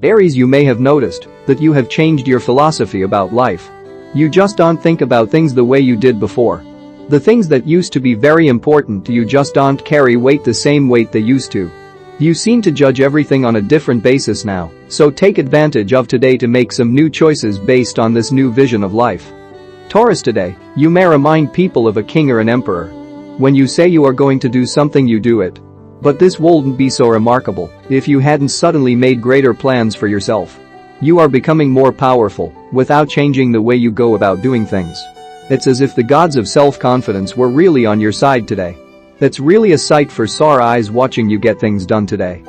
Aries, you may have noticed that you have changed your philosophy about life. You just don't think about things the way you did before. The things that used to be very important to you just don't carry weight the same weight they used to. You seem to judge everything on a different basis now, so take advantage of today to make some new choices based on this new vision of life. Taurus, today, you may remind people of a king or an emperor. When you say you are going to do something, you do it. But this wouldn't be so remarkable if you hadn't suddenly made greater plans for yourself. You are becoming more powerful without changing the way you go about doing things. It's as if the gods of self-confidence were really on your side today. That's really a sight for sore eyes watching you get things done today.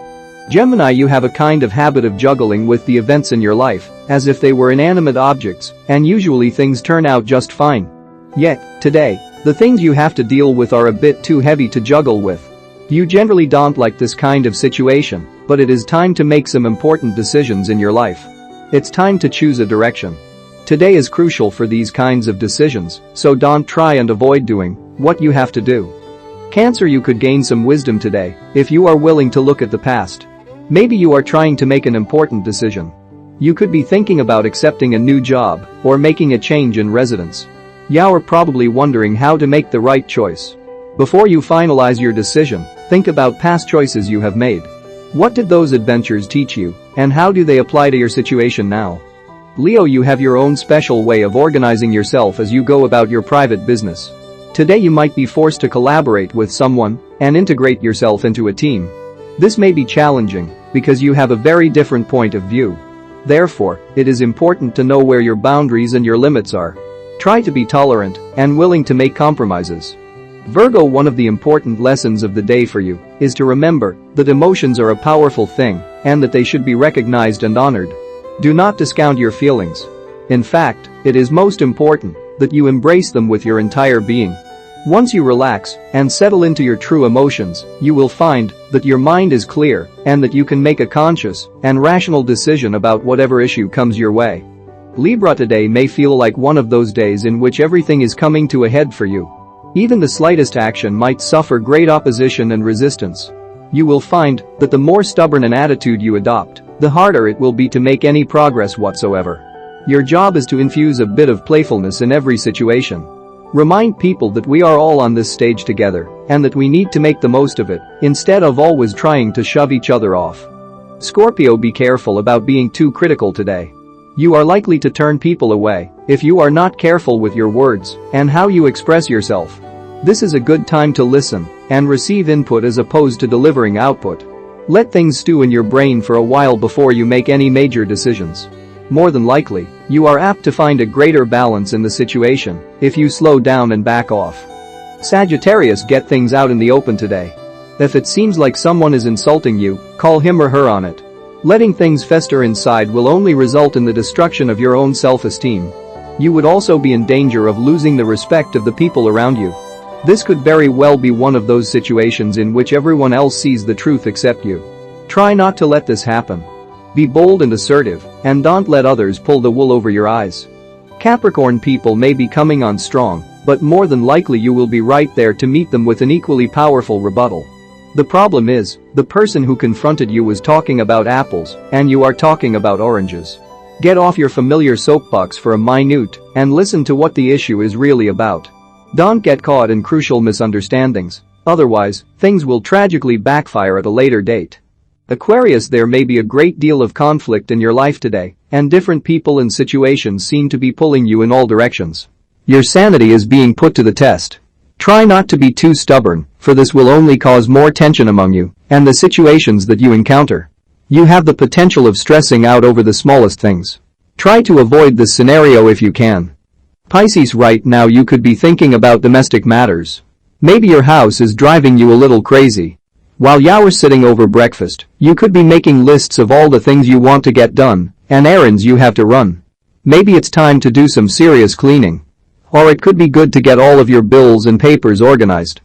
Gemini, you have a kind of habit of juggling with the events in your life as if they were inanimate objects, and usually things turn out just fine. Yet, today, the things you have to deal with are a bit too heavy to juggle with. You generally don't like this kind of situation, but it is time to make some important decisions in your life. It's time to choose a direction. Today is crucial for these kinds of decisions, so don't try and avoid doing what you have to do. Cancer, you could gain some wisdom today if you are willing to look at the past. Maybe you are trying to make an important decision. You could be thinking about accepting a new job or making a change in residence. You are probably wondering how to make the right choice. Before you finalize your decision, think about past choices you have made. What did those adventures teach you, and how do they apply to your situation now? Leo, you have your own special way of organizing yourself as you go about your private business. Today you might be forced to collaborate with someone and integrate yourself into a team. This may be challenging because you have a very different point of view. Therefore, it is important to know where your boundaries and your limits are. Try to be tolerant and willing to make compromises. Virgo, one of the important lessons of the day for you is to remember that emotions are a powerful thing and that they should be recognized and honored. Do not discount your feelings. In fact, it is most important that you embrace them with your entire being. Once you relax and settle into your true emotions, you will find that your mind is clear and that you can make a conscious and rational decision about whatever issue comes your way. Libra, today may feel like one of those days in which everything is coming to a head for you. Even the slightest action might suffer great opposition and resistance. You will find that the more stubborn an attitude you adopt, the harder it will be to make any progress whatsoever. Your job is to infuse a bit of playfulness in every situation. Remind people that we are all on this stage together and that we need to make the most of it instead of always trying to shove each other off. Scorpio, be careful about being too critical today. You are likely to turn people away if you are not careful with your words and how you express yourself. This is a good time to listen and receive input as opposed to delivering output. Let things stew in your brain for a while before you make any major decisions. More than likely, you are apt to find a greater balance in the situation if you slow down and back off. Sagittarius, get things out in the open today. If it seems like someone is insulting you, call him or her on it. Letting things fester inside will only result in the destruction of your own self-esteem. You would also be in danger of losing the respect of the people around you. This could very well be one of those situations in which everyone else sees the truth except you. Try not to let this happen. Be bold and assertive, and don't let others pull the wool over your eyes. Capricorn, people may be coming on strong, but more than likely you will be right there to meet them with an equally powerful rebuttal. The problem is, the person who confronted you was talking about apples, and you are talking about oranges. Get off your familiar soapbox for a minute and listen to what the issue is really about. Don't get caught in crucial misunderstandings, otherwise, things will tragically backfire at a later date. Aquarius, there may be a great deal of conflict in your life today, and different people and situations seem to be pulling you in all directions. Your sanity is being put to the test. Try not to be too stubborn, for this will only cause more tension among you and the situations that you encounter. You have the potential of stressing out over the smallest things. Try to avoid this scenario if you can. Pisces, right now you could be thinking about domestic matters. Maybe your house is driving you a little crazy. While you're sitting over breakfast, you could be making lists of all the things you want to get done and errands you have to run. Maybe it's time to do some serious cleaning. Or it could be good to get all of your bills and papers organized.